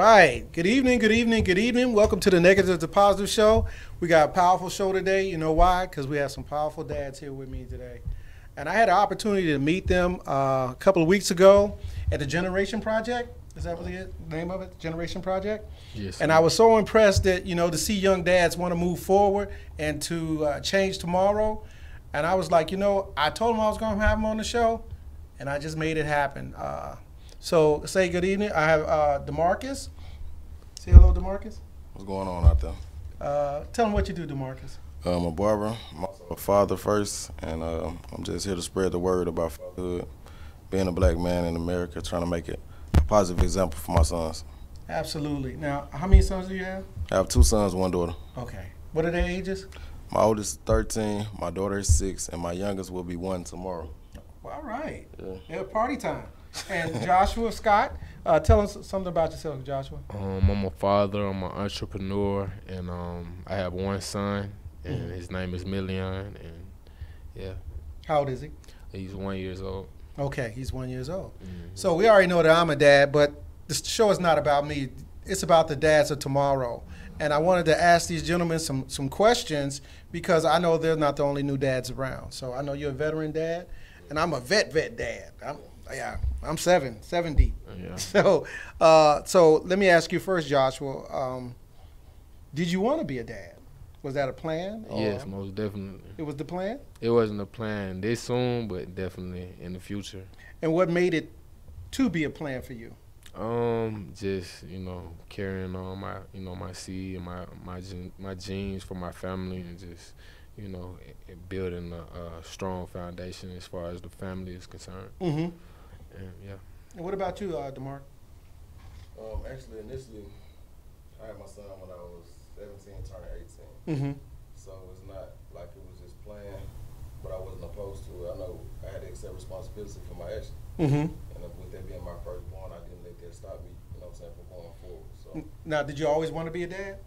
right. Good evening, good evening, good evening. Welcome to the Negative to Positive Show. We got a powerful show today. You know why? Because we have some powerful dads here with me today. And I had an opportunity to meet them a couple of weeks ago at the Generation Project. Is that what the name of it? Generation Project? Yes. And I was so impressed that, to see young dads want to move forward and to change tomorrow. And I was like, I told them I was going to have them on the show, and I just made it happen. So say good evening. I have DeMarcus. Say hello, DeMarcus. What's going on out there? Tell them what you do, DeMarcus. I'm a barber. I'm also a father first, and I'm just here to spread the word about fatherhood, being a black man in America, trying to make it a positive example for my sons. Absolutely. Now, how many sons do you have? I have 2 sons, 1 daughter. Okay. What are their ages? My oldest is 13, my daughter is 6, and my youngest will be 1 tomorrow. Well, all right. Yeah. Yeah, party time. And Joshua Scott, tell us something about yourself, Joshua. I'm a father, I'm an entrepreneur, and I have 1 son, and his name is Million, and yeah. How old is he? He's 1 year old. Okay, he's 1 year old. So we already know that I'm a dad, but this show is not about me. It's about the dads of tomorrow. And I wanted to ask these gentlemen some questions because I know they're not the only new dads around. So I know you're a veteran dad, and I'm a vet dad. I'm 7 deep. Yeah. So let me ask you first, Joshua. Did you want to be a dad? Was that a plan? Yes, most definitely. It was the plan? It wasn't a plan this soon, but definitely in the future. And what made it to be a plan for you? Just carrying on my seed and my genes for my family, and just building a strong foundation as far as the family is concerned. Mm-hmm. And yeah. And what about you, DeMarc? Actually, initially, I had my son when I was 17, turning 18. Mm-hmm. So it's not like it was just planned, but I wasn't opposed to it. I know I had to accept responsibility for my actions. Mm-hmm. And with that being my firstborn, I didn't let that stop me, from going forward. So Now, did you always want to be a dad?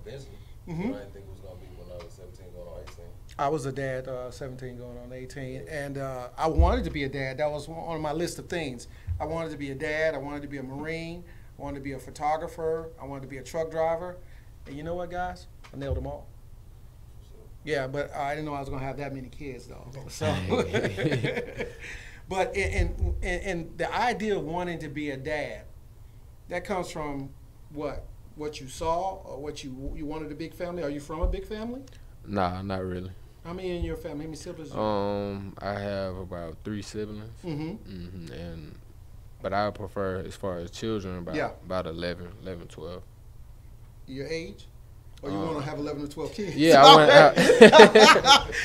eventually, Mm-hmm. I didn't think it was going to be when I was 17 going on 18. I was a dad, 17 going on 18, and I wanted to be a dad. That was on my list of things. I wanted to be a dad. I wanted to be a Marine. I wanted to be a photographer. I wanted to be a truck driver. And you know what, guys? I nailed them all. Yeah, but I didn't know I was going to have that many kids, though. So, but and the idea of wanting to be a dad, that comes from what? What you saw, or what you wanted a big family? Are you from a big family? Nah, not really. How many in your family? How many siblings? I have about 3 siblings. Mm-hmm. But I prefer, as far as children, about 11, 12. Your age? Or you want to have 11 or 12 kids? Yeah, I want.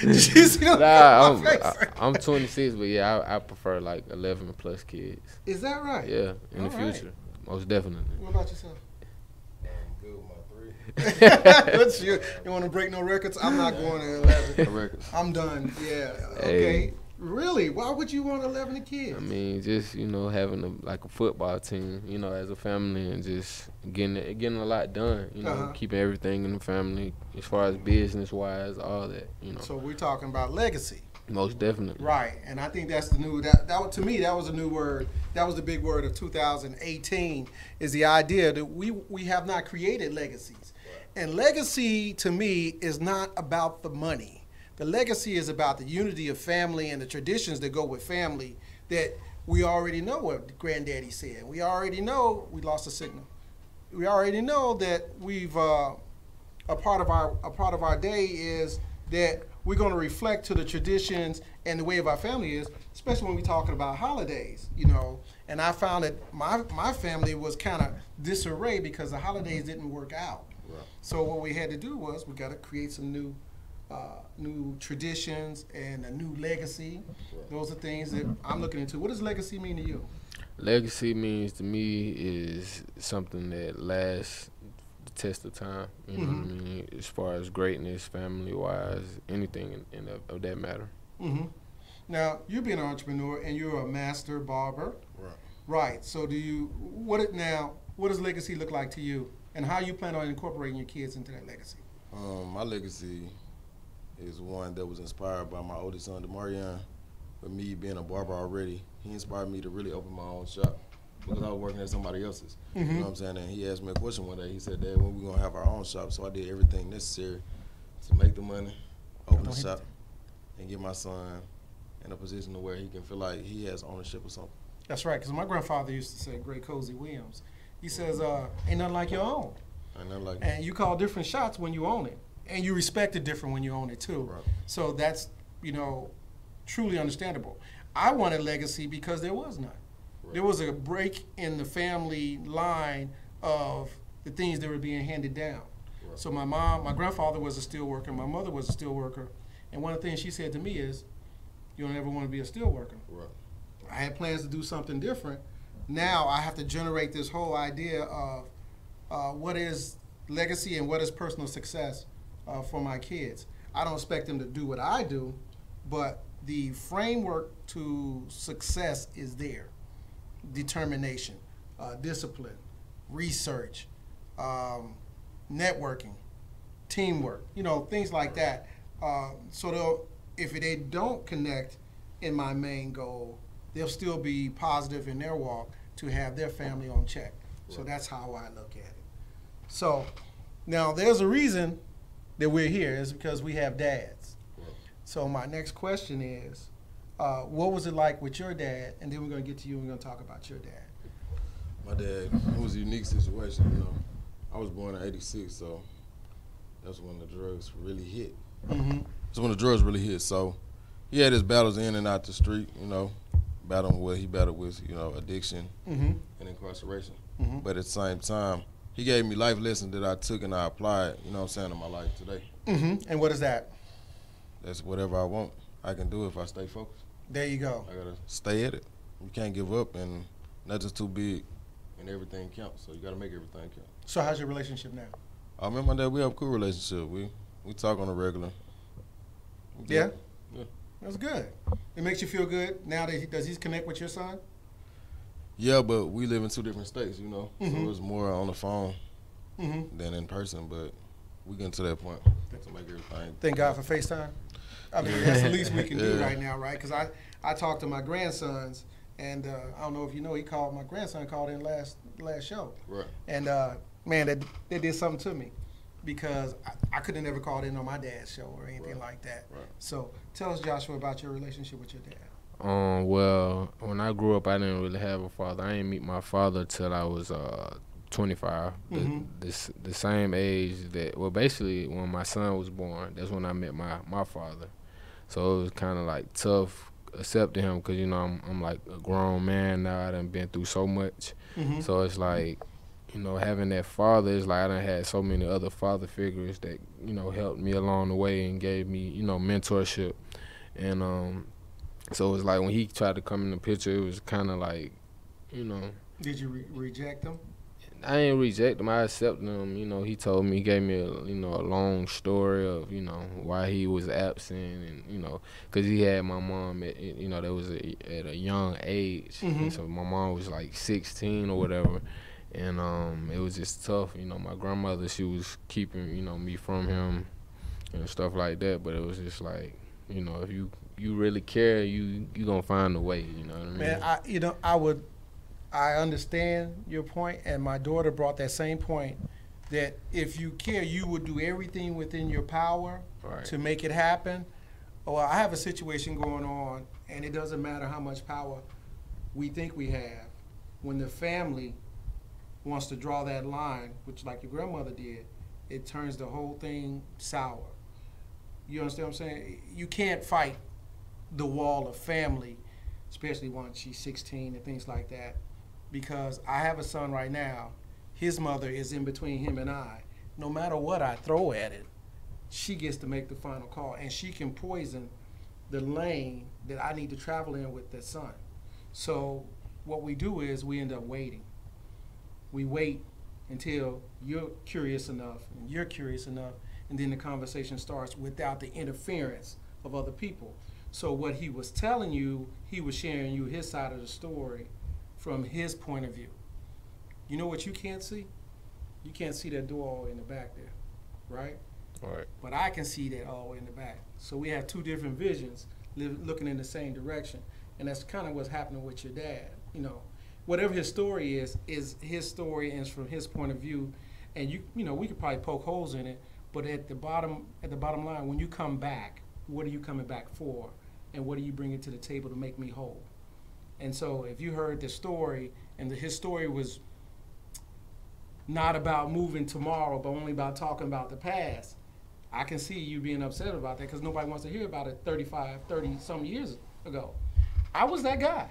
Did you see that? Nah, I'm 26, but yeah, I prefer like 11 plus kids. Is that right? Yeah, in the future, most definitely. What about yourself? I'm good with my 3. What's you want to break no records? I'm not going to 11. I'm done. Yeah. Okay. Hey. Really? Why would you want 11 kids? I mean, just having a football team, as a family, and just getting a lot done. Keeping everything in the family as far as business wise, all that. So we're talking about legacy. Most definitely. Right, and I think that's the new that to me that was a new word. That was the big word of 2018. Is the idea that we have not created legacies, and legacy to me is not about the money. The legacy is about the unity of family and the traditions that go with family that we already know what Granddaddy said. We already know we lost a signal. We already know that we've a part of our day is that we're going to reflect to the traditions and the way of our family is, especially when we're talking about holidays, And I found that my family was kind of disarray because the holidays didn't work out. Right. So what we had to do was we got to create some new traditions and a new legacy. Those are things that I'm looking into. What does legacy mean to you? Legacy means to me is something that lasts the test of time. You know what I mean? As far as greatness, family wise, anything of that matter. Mm-hmm. Now you're being an entrepreneur and you're a master barber. Right. Right. So what does legacy look like to you, and how you plan on incorporating your kids into that legacy? My legacy is one that was inspired by my oldest son, DeMarion. With me being a barber already, he inspired me to really open my own shop. because I was working at somebody else's. You know what I'm saying? And he asked me a question one day. He said, Dad, when we gonna have our own shop? So I did everything necessary to make the money, open the shop, and get my son in a position to where he can feel like he has ownership of something. That's right, because my grandfather used to say, Great Cozy Williams, he says, ain't nothing like your own. Ain't nothing like And you call different shots when you own it. And you respect it different when you own it too. Right. So that's, truly understandable. I wanted legacy because there was none. Right. There was a break in the family line of the things that were being handed down. Right. So my grandfather was a steel worker, my mother was a steel worker, and one of the things she said to me is, you don't ever want to be a steel worker. Right. I had plans to do something different. Now I have to generate this whole idea of what is legacy and what is personal success for my kids. I don't expect them to do what I do, but the framework to success is there. Determination, discipline, research, networking, teamwork, things like that. So if they don't connect in my main goal, they'll still be positive in their walk to have their family on check. So that's how I look at it. So now there's a reason that we're here, is because we have dads. So my next question is, what was it like with your dad? And then we're going to get to you and we're going to talk about your dad. My dad, it was a unique situation, I was born in '86, so that's when the drugs really hit. That's when the drugs really hit. So he had his battles in and out the street, battling what he battled with, addiction and incarceration. But at the same time, he gave me life lessons that I took and I applied, in my life today. And what is that? That's whatever I want, I can do if I stay focused. There you go. I gotta stay at it. You can't give up, and nothing's too big, and everything counts. So you gotta make everything count. So how's your relationship now? Me and my dad, we have a cool relationship. We talk on a regular. Yeah? Yeah. That's good. It makes you feel good now that does he connect with your son? Yeah, but we live in 2 different states, so it's more on the phone than in person, but we get to that point to make everything. Thank God for FaceTime. I mean, that's the least we can do right now, right? Because I talked to my grandsons, and I don't know if you know, my grandson called in last show. Right. And, man, they did something to me because I could have never called in on my dad's show or anything like that. Right. So tell us, Joshua, about your relationship with your dad. Well, when I grew up, I didn't really have a father. I didn't meet my father till I was 25. The same age basically when my son was born, that's when I met my father. So it was kind of like tough accepting him because, I'm like a grown man now. I done been through so much. So it's like, having that father is like I done had so many other father figures that, helped me along the way and gave me, mentorship. And so it was like when he tried to come in the picture, it was kind of like, Did you reject him? I didn't reject him. I accepted him. He told me, he gave me a long story of, why he was absent and, because he had my mom at, that was at a young age. And so my mom was like 16 or whatever. And it was just tough. My grandmother, she was keeping, me from him and stuff like that. But it was just like, if you really care, you gonna find a way. You know what I mean? Man, I understand your point, and my daughter brought that same point, that if you care, you would do everything within your power to make it happen. Well, I have a situation going on, and it doesn't matter how much power we think we have. When the family wants to draw that line, which like your grandmother did, it turns the whole thing sour. You understand what I'm saying? You can't fight the wall of family, especially once she's 16 and things like that, because I have a son right now. His mother is in between him and I. No matter what I throw at it, she gets to make the final call, and she can poison the lane that I need to travel in with that son. So what we do is we end up waiting. We wait until you're curious enough and you're curious enough, and then the conversation starts without the interference of other people. So what he was telling you, he was sharing you his side of the story from his point of view. You know what you can't see? You can't see that door all the way in the back there, right? All right. But I can see that all the way in the back. So we have 2 different visions looking in the same direction. And that's kind of what's happening with your dad. whatever his story is his story and it's from his point of view. And you know, we could probably poke holes in it, but at the bottom line, when you come back, what are you coming back for, and what are you bringing to the table to make me whole? And so, if you heard the story, and his story was not about moving tomorrow, but only about talking about the past, I can see you being upset about that because nobody wants to hear about it 30-some years ago. I was that guy.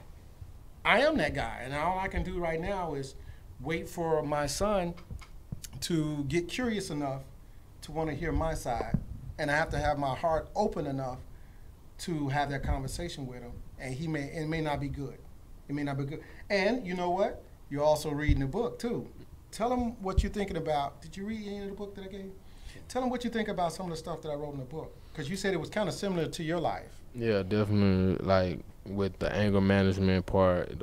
I am that guy, and all I can do right now is wait for my son to get curious enough to want to hear my side, and I have to have my heart open enough to have that conversation with him. And it may not be good. It may not be good. And you know what? You're also reading the book too. Tell him what you're thinking about. Did you read any of the book that I gave? Tell him what you think about some of the stuff that I wrote in the book, because you said it was kind of similar to your life. Yeah, definitely. Like with the anger management part,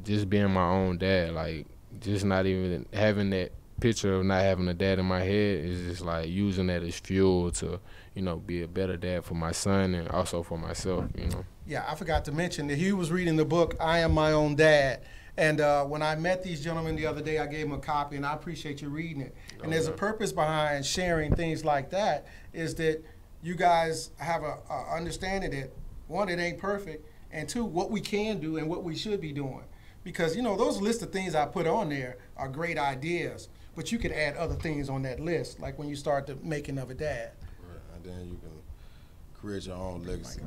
just being my own dad, like just not even having that picture of not having a dad in my head is just like using that as fuel to, you know, be a better dad for my son and also for myself, you know. Yeah, I forgot to mention that he was reading the book, I Am My Own Dad. And when I met these gentlemen the other day, I gave them a copy, and I appreciate you reading it. And there's a purpose behind sharing things like that, is that you guys have a understanding that, one, it ain't perfect, and two, what we can do and what we should be doing. Because, you know, those list of things I put on there are great ideas, but you could add other things on that list, like when you start the making of a dad. Right, and then you can create your own legacy.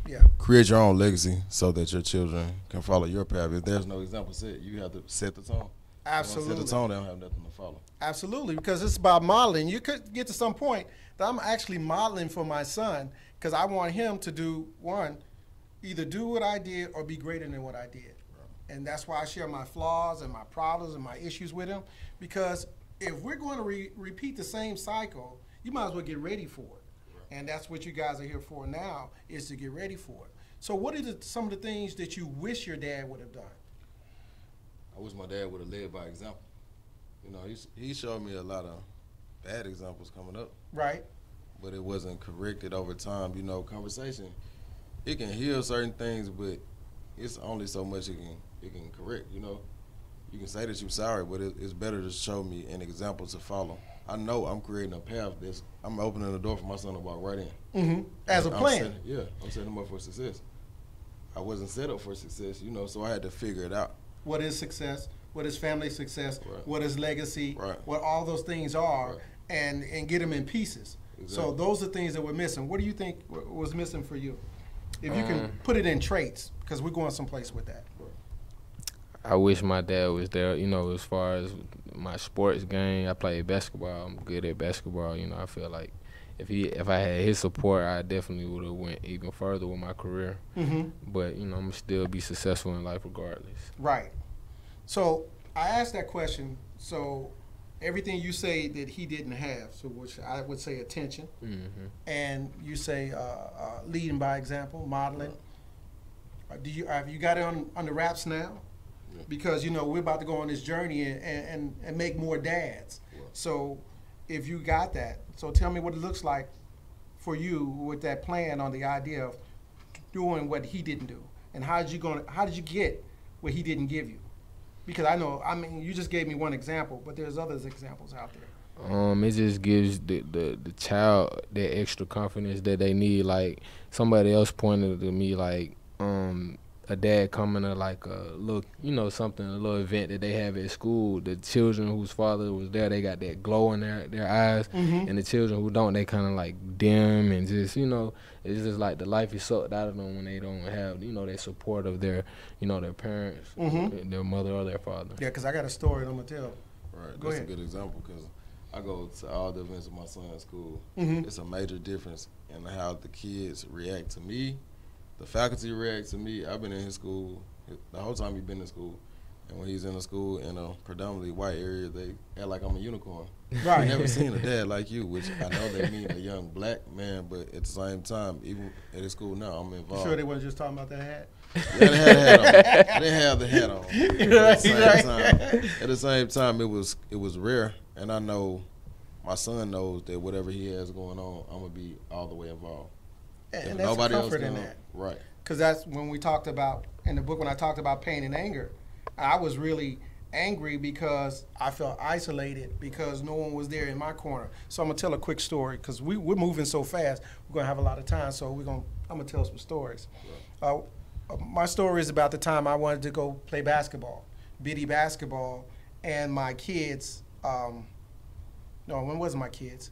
Yeah. Create your own legacy so that your children can follow your path. If there's no example set, you have to set the tone. Absolutely. Set the tone, they don't have nothing to follow. Absolutely, because it's about modeling. You could get to some point that I'm actually modeling for my son, because I want him to do, one, either do what I did or be greater than what I did. And that's why I share my flaws and my problems and my issues with him. Because if we're going to repeat the same cycle, you might as well get ready for it. Right. And that's what you guys are here for now, is to get ready for it. So what are some of the things that you wish your dad would have done? I wish my dad would have led by example. You know, he showed me a lot of bad examples coming up. Right. But it wasn't corrected over time. You know, conversation, it can heal certain things, but it's only so much it can correct, you know. You can say that you're sorry, but it's better to show me an example to follow. I know I'm creating a path I'm opening the door for my son to walk right in. Mm-hmm. As a plan. I'm setting him up for success. I wasn't set up for success, you know, so I had to figure it out. What is success? What is family success? Right. What is legacy? Right. What all those things are, right. and get them in pieces. Exactly. So those are things that we're missing. What do you think was missing for you? If you can put it in traits, because we're going someplace with that. I wish my dad was there, you know, as far as my sports game. I played basketball. I'm good at basketball. You know, I feel like if I had his support, I definitely would have went even further with my career. Mm-hmm. But, you know, I'm still be successful in life regardless. Right. So I asked that question. So everything you say that he didn't have, so which I would say attention, mm-hmm. and you say leading by example, modeling. Have you got it on the wraps now? Yeah. Because, you know, we're about to go on this journey and make more dads. Yeah. So if you got that, so tell me what it looks like for you with that plan on the idea of doing what he didn't do, and how did you get what he didn't give you? Because I mean, you just gave me one example, but there's other examples out there. It just gives the child that extra confidence that they need. Like somebody else pointed to me, like a dad coming to like a little, you know, a little event that they have at school. The children whose father was there, they got that glow in their eyes, mm-hmm. and the children who don't, they kind of like dim and just, you know, it's just like the life is sucked out of them when they don't have, you know, that support of their, you know, their parents, mm-hmm. their mother or their father. Yeah, because I got a story I'm gonna tell. Right, Go that's ahead. a good example because I go to all the events with my son at school. Mm-hmm. It's a major difference in how the kids react to me. The faculty react to me. I've been in his school the whole time he's been in school. And when he's in a school in a predominantly white area, they act like I'm a unicorn. Right. I've never seen a dad like you, which I know they mean a young black man, but at the same time, even at his school now, I'm involved. You sure they wasn't just talking about that hat? Yeah, they had a hat on. They had the hat on. At the same time, it was rare, and I know my son knows that whatever he has going on, I'm going to be all the way involved. And that's comfort in that. Right. Because that's when we talked about, in the book when I talked about pain and anger, I was really angry because I felt isolated because no one was there in my corner. So I'm gonna tell a quick story because we're moving so fast. We're gonna have a lot of time, so I'm gonna tell some stories. My story is about the time I wanted to go play basketball, bitty basketball, and my kids. No, when wasn't my kids?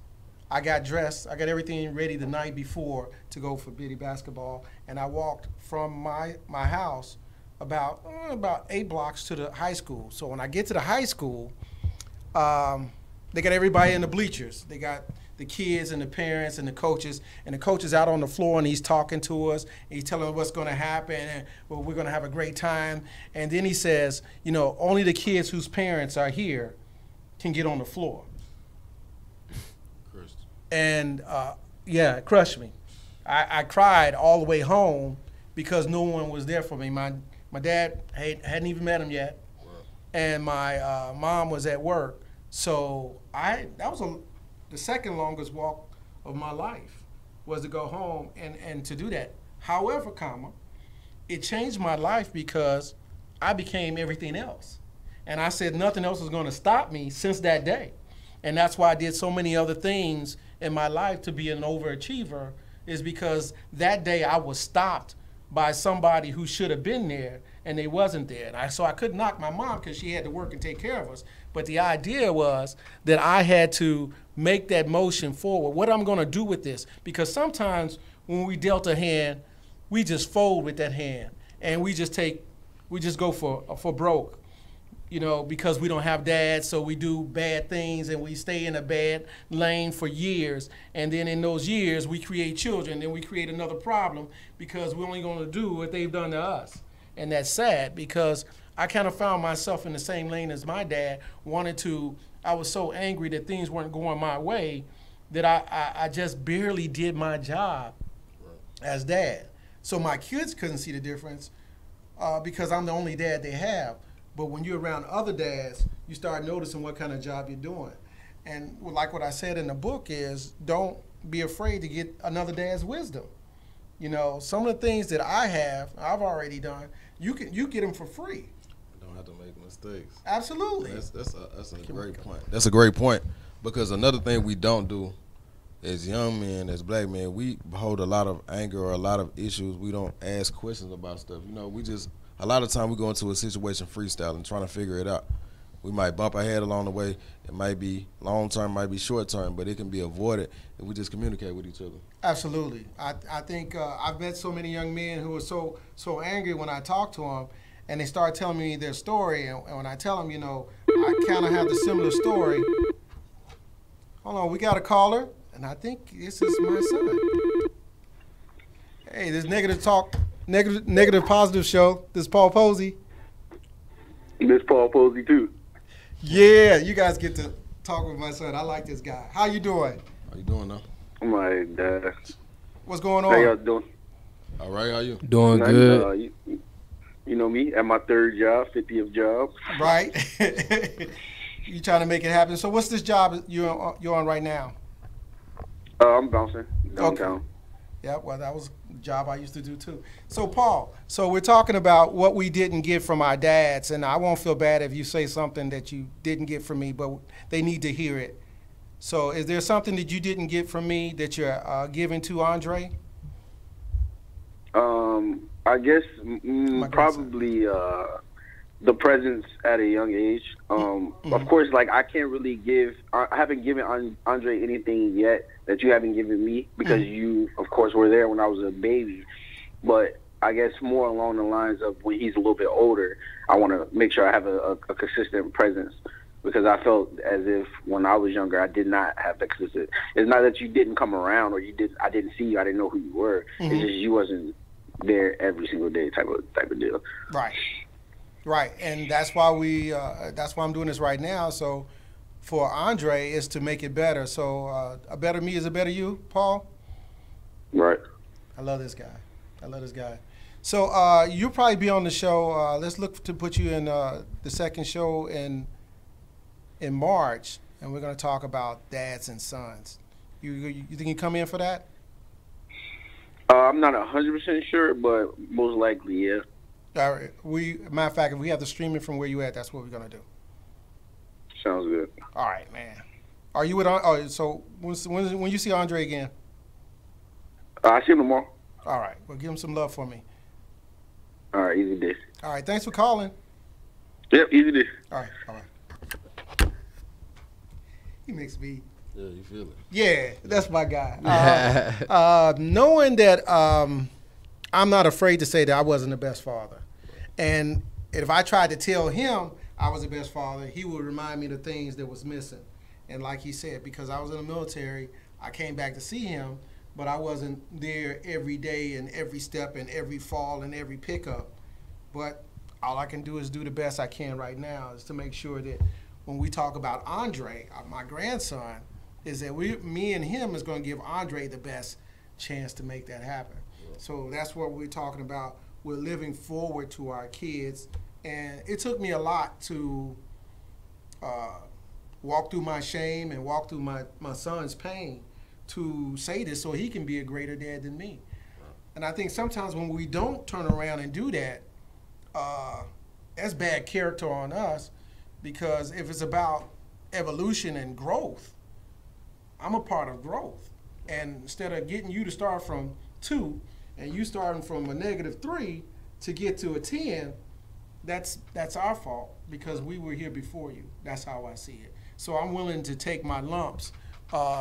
I got dressed. I got everything ready the night before to go for bitty basketball, and I walked from my house about 8 blocks to the high school. So when I get to the high school, they got everybody in the bleachers. They got the kids and the parents and the coaches out on the floor, and he's talking to us. And he's telling us what's going to happen, and well, we're going to have a great time. And then he says, you know, only the kids whose parents are here can get on the floor. And yeah, it crushed me. I cried all the way home because no one was there for me. My dad hadn't even met him yet, and my mom was at work. So that was the second longest walk of my life, was to go home and to do that. However, it changed my life because I became everything else. And I said nothing else was going to stop me since that day. And that's why I did so many other things in my life to be an overachiever, is because that day I was stopped by somebody who should have been there, and they wasn't there. And so I couldn't knock my mom because she had to work and take care of us. But the idea was that I had to make that motion forward. What I'm going to do with this? Because sometimes when we dealt a hand, we just fold with that hand, and we just go for broke. You know, because we don't have dads, so we do bad things and we stay in a bad lane for years. And then in those years, we create children, and we create another problem because we're only going to do what they've done to us. And that's sad because I kind of found myself in the same lane as my dad. I was so angry that things weren't going my way that I just barely did my job as dad. So my kids couldn't see the difference because I'm the only dad they have. But when you're around other dads, you start noticing what kind of job you're doing. And like what I said in the book is, don't be afraid to get another dad's wisdom. You know, some of the things that I've already done, you get them for free. You don't have to make mistakes. Absolutely. That's a great point. That's a great point, because another thing we don't do as young men, as black men, we hold a lot of anger or a lot of issues. We don't ask questions about stuff. You know, a lot of time we go into a situation freestyle and trying to figure it out. We might bump our head along the way. It might be long term, might be short term, but it can be avoided if we just communicate with each other. Absolutely. I think I've met so many young men who are so angry when I talk to them, and they start telling me their story. And when I tell them, you know, I kind of have the similar story. Hold on, we got a caller, and I think this is my son. Hey, this Negative Positive Show. This is Paul Posey. This Paul Posey too. Yeah, you guys get to talk with my son. I like this guy. How you doing? How you doing now? My dad. What's going on? How y'all doing? All right, how you? Doing good. You know me, at my third job, 50th job. Right. You trying to make it happen. So what's this job you're on right now? I'm bouncing downtown. Okay. Yeah, well, that was a job I used to do too. So Paul, we're talking about what we didn't get from our dads, and I won't feel bad if you say something that you didn't get from me, but they need to hear it. So is there something that you didn't get from me that you're giving to Andre? I guess probably the presence at a young age. Of course, like I haven't given Andre anything yet that you haven't given me, because you, of course, were there when I was a baby. But I guess more along the lines of when he's a little bit older, I want to make sure I have a consistent presence, because I felt as if when I was younger, I did not have that consistent. It's not that you didn't come around or I didn't see you, I didn't know who you were. It's just you wasn't there every single day type of deal. Right, and that's why I'm doing this right now. So for Andre is to make it better. So a better me is a better you, Paul? Right. I love this guy. So you'll probably be on the show. Let's look to put you in the second show in March, and we're going to talk about dads and sons. You think you come in for that? I'm not 100% sure, but most likely, yeah. Matter of fact, if we have the streaming from where you at, that's what we're gonna do. Sounds good. All right, man. Are you with? Oh, so when you see Andre again? I see him tomorrow. All right. Well, give him some love for me. All right, easy day. All right. Thanks for calling. Yep, easy day. All right. All right. He makes me. Yeah, you feel it. Yeah, that's my guy. Knowing that I'm not afraid to say that I wasn't the best father. And if I tried to tell him I was the best father, he would remind me of the things that was missing. And like he said, because I was in the military, I came back to see him, but I wasn't there every day and every step and every fall and every pickup. But all I can do is do the best I can right now, is to make sure that when we talk about Andre, my grandson, is that me and him is going to give Andre the best chance to make that happen. Yeah. So that's what we're talking about. We're living forward to our kids. And it took me a lot to walk through my shame and walk through my son's pain to say this so he can be a greater dad than me. Right. And I think sometimes when we don't turn around and do that, that's bad character on us, because if it's about evolution and growth, I'm a part of growth. And instead of getting you to start from 2 and you starting from a -3 to get to a 10, that's our fault, because we were here before you. That's how I see it. So I'm willing to take my lumps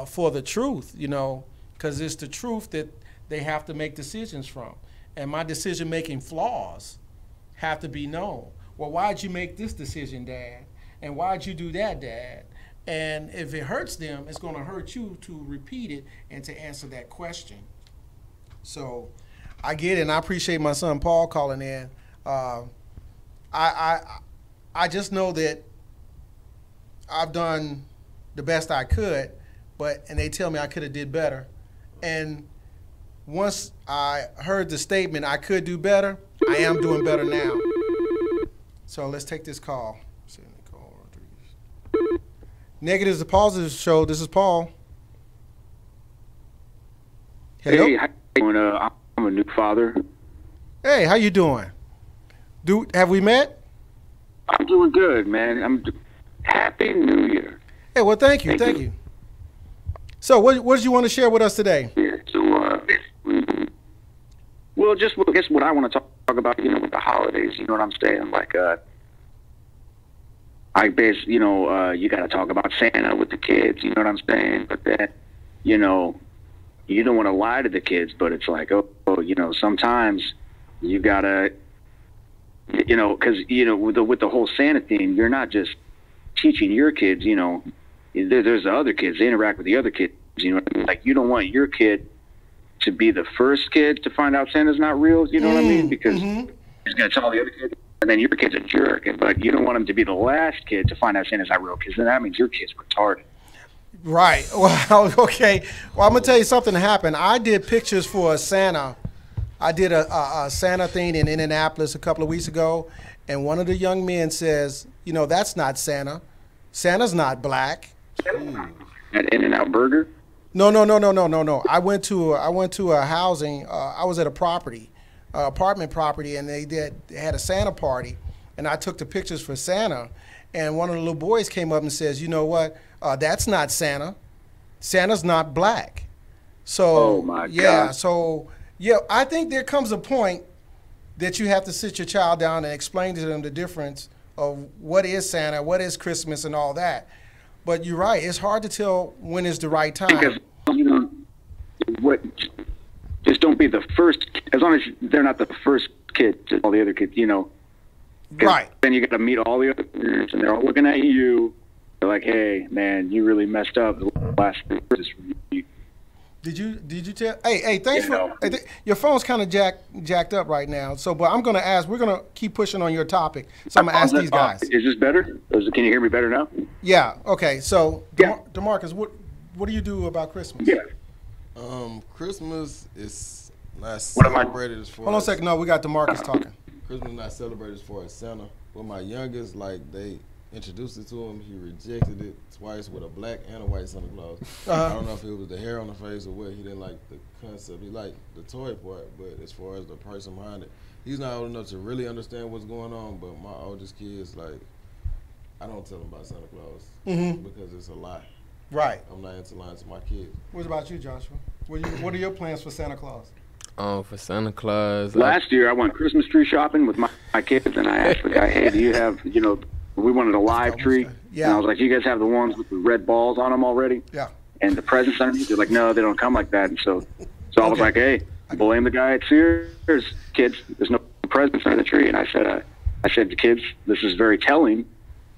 for the truth, you know, because it's the truth that they have to make decisions from. And my decision-making flaws have to be known. Well, why'd you make this decision, Dad? And why'd you do that, Dad? And if it hurts them, it's going to hurt you to repeat it and to answer that question. So I get it, and I appreciate my son Paul calling in. I just know that I've done the best I could, and they tell me I could have did better. And once I heard the statement, I could do better, I am doing better now. So let's take this call. Negatives to Positives Show. This is Paul. Hello? Hey, how you doing? I'm a new father. Hey, how you doing? Have we met? I'm doing good, man. Happy New Year. Hey, well, thank you. Thank you. So what did you want to share with us today? Yeah, so, well, just I guess what I want to talk about, you know, with the holidays, you know what I'm saying? Like, I guess, you know, you got to talk about Santa with the kids, you know what I'm saying? But then, you know, you don't want to lie to the kids, but it's like, oh, you know, sometimes you got to, you know, because, you know, with the whole Santa thing, you're not just teaching your kids, you know, there's the other kids, they interact with the other kids, you know what I mean? Like, you don't want your kid to be the first kid to find out Santa's not real, you know what I mean? Because he's going to tell the other kids, and then your kid's a jerk, but you don't want him to be the last kid to find out Santa's not real, because then that means your kid's retarded. Right. Well, okay. Well, I'm going to tell you something that happened. I did pictures for a Santa. I did a Santa thing in Indianapolis a couple of weeks ago, and one of the young men says, you know, that's not Santa. Santa's not black. At In-N-Out Burger? No. I went to a housing. I was at a property, apartment property, and they had a Santa party, and I took the pictures for Santa, and one of the little boys came up and says, you know what? That's not Santa. Santa's not black. So oh my yeah, God. so yeah, I think there comes a point that you have to sit your child down and explain to them the difference of what is Santa, what is Christmas, and all that. But you're right; it's hard to tell when is the right time. Because, you know, just don't be the first. As long as they're not the first kid to all the other kids, you know. Right. Then you got to meet all the other parents, and they're all looking at you. They're like, "Hey, man, you really messed up the last thing." Did you tell? Hey, thanks for your phone's kind of jacked up right now. So, but I'm gonna ask. We're gonna keep pushing on your topic. So I'm gonna ask these guys. Is this better? Can you hear me better now? Yeah. Okay. So, DeMarcus, what do you do about Christmas? Yeah. Christmas is not celebrated as far. Hold on a second. No, we got DeMarcus talking. Christmas is not celebrated as far as Santa. But my youngest, like, they introduced it to him. He rejected it twice with a black and a white Santa Claus. I don't know if it was the hair on the face or what. He didn't like the concept. He liked the toy part, but as far as the person behind it, he's not old enough to really understand what's going on. But my oldest kids, like, I don't tell them about Santa Claus because it's a lie. Right. I'm not into lying to my kids. What about you, Joshua? What are your plans for Santa Claus? For Santa Claus. Last year, I went Christmas tree shopping with my kids, and I asked the guy, "Hey, do you have, we wanted a live tree?" Yeah. And I was like, "You guys have the ones with the red balls on them already?" Yeah. And the presents underneath, they're like, "No, they don't come like that." And so I was like, "Hey, blame the guy at Sears, kids. There's no presents under the tree." And I said to kids, "This is very telling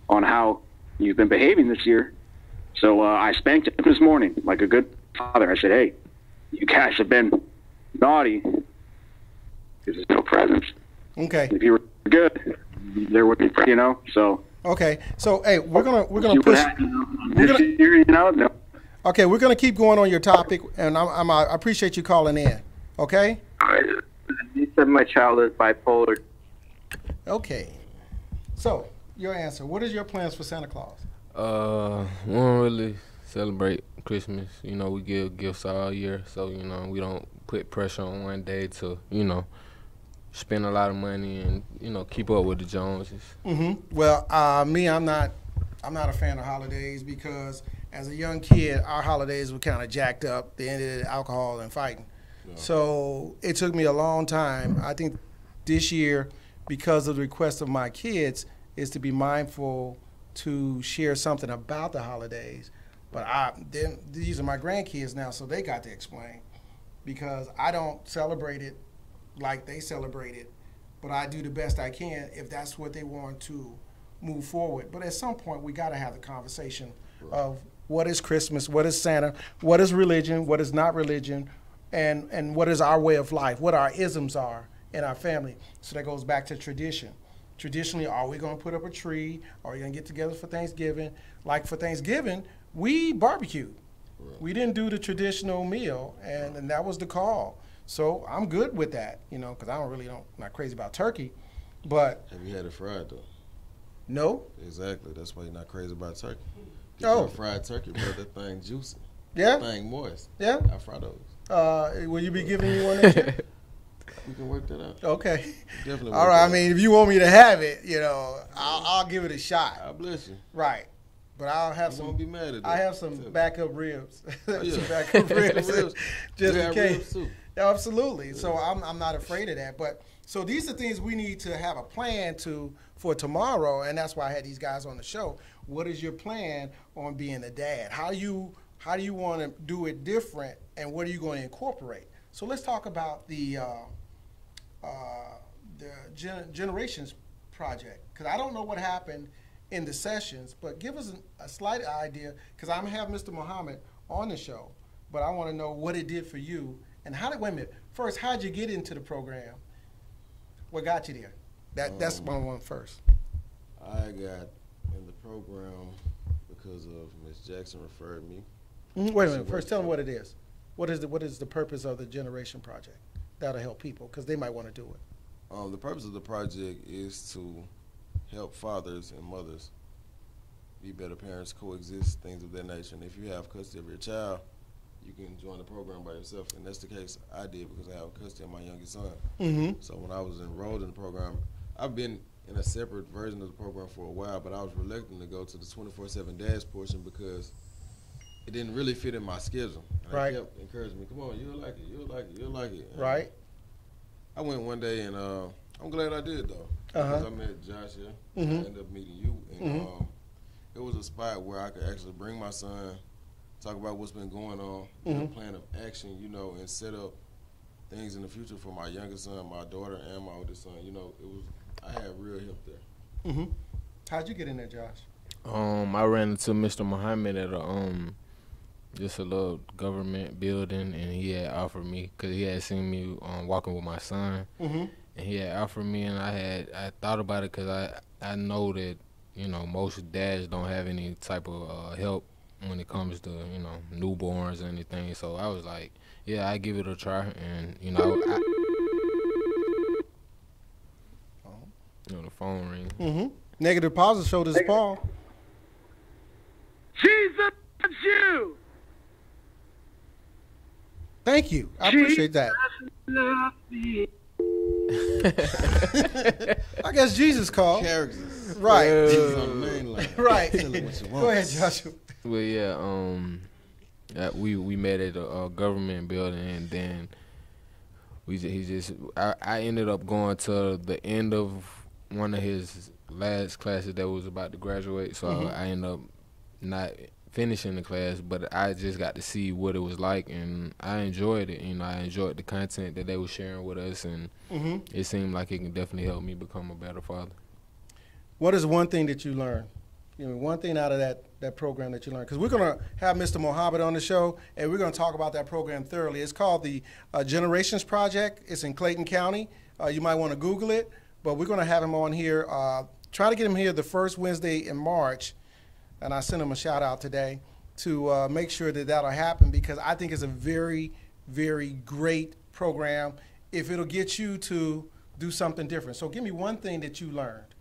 on how you've been behaving this year." So I spanked him this morning like a good father. I said, "Hey, you guys have been naughty because there's no presents. Okay. If you were good, there would be, So okay. So hey, we're gonna push. No. Okay, we're gonna keep going on your topic, and I appreciate you calling in. Okay. You said my child is bipolar. Okay. So your answer. What is your plans for Santa Claus? We don't really celebrate Christmas. We give gifts all year, so we don't put pressure on one day to spend a lot of money and keep up with the Joneses. Well, me, I'm not a fan of holidays because as a young kid, our holidays were kind of jacked up. They ended in alcohol and fighting. Yeah. So it took me a long time. I think this year, because of the request of my kids, is to be mindful to share something about the holidays. But these are my grandkids now, so they got to explain, because I don't celebrate it like they celebrate it, but I do the best I can if that's what they want to move forward. But at some point, we got to have the conversation of what is Christmas, what is Santa, what is religion, what is not religion, and what is our way of life, what our isms are in our family. So that goes back to tradition. Traditionally, are we going to put up a tree? Are we going to get together for Thanksgiving? Like for Thanksgiving, we barbecued. Right. We didn't do the traditional meal, and that was the call. So I'm good with that, because I'm not crazy about turkey. But have you had it fried though? No. Exactly. That's why you're not crazy about turkey. Get a fried turkey, bro. That thing juicy. Yeah. That thing moist. Yeah. I fry those. Will you be giving me one this year? We can work that out. Okay. Definitely. All right. I mean, if you want me to have it, I'll give it a shot. God bless you. Right. But I'll have some. Won't be mad at that. I have some backup ribs. Oh, yeah. Some backup ribs, just in case. Ribs too. Absolutely. Yeah. So I'm not afraid of that. But so these are things we need to have a plan for tomorrow, and that's why I had these guys on the show. What is your plan on being a dad? How do you want to do it different, and what are you going to incorporate? So let's talk about the Generations Project, because I don't know what happened in the sessions, but give us a slight idea, because I'm going to have Mr. Muhammad on the show, but I want to know what it did for you, and wait a minute, first, how'd you get into the program? What got you there? That's what I want first. I got in the program because of Ms. Jackson referred me. Wait a minute, first tell them what it is. What is the purpose of the Generation Project? That'll help people, because they might want to do it. The purpose of the project is to help fathers and mothers be better parents, coexist, things of that nature. And if you have custody of your child, you can join the program by yourself. And that's the case I did, because I have custody of my youngest son. So when I was enrolled in the program, I've been in a separate version of the program for a while, but I was reluctant to go to the 24/7 dash portion because it didn't really fit in my schedule. And right. I kept encouraging me, come on, you'll like it, you'll like it, you'll like it. And right. I went one day, and I'm glad I did, though. Because I met Josh here. I ended up meeting you. And it was a spot where I could actually bring my son, talk about what's been going on, get a plan of action, and set up things in the future for my youngest son, my daughter, and my oldest son. I had real help there. How'd you get in there, Josh? I ran into Mr. Muhammad at just a little government building, and he had offered me, because he had seen me walking with my son, and he had offered me, and I thought about it, because I know that most dads don't have any type of help when it comes to newborns or anything. So I was like, yeah, I give it a try, and the phone rings. Negative Positive Show, this is Paul. Jesus you. Thank you. I appreciate that. I guess Jesus called. Characters. Right. Jesus on the main line. Right. Tell her what you want. Go ahead, Joshua. Well, yeah, we met at a government building, and then I ended up going to the end of one of his last classes that was about to graduate, so I ended up not finishing the class, but I just got to see what it was like, and I enjoyed it. I enjoyed the content that they were sharing with us, and it seemed like it can definitely help me become a better father. What is one thing that you learned? One thing out of that program that you learned? Because we're going to have Mr. Mohammed on the show, and we're going to talk about that program thoroughly. It's called the Generations Project. It's in Clayton County. You might want to Google it, but we're going to have him on here. Try to get him here the first Wednesday in March, and I sent him a shout out today to make sure that that'll happen, because I think it's a very, very great program if it'll get you to do something different. So give me one thing that you learned,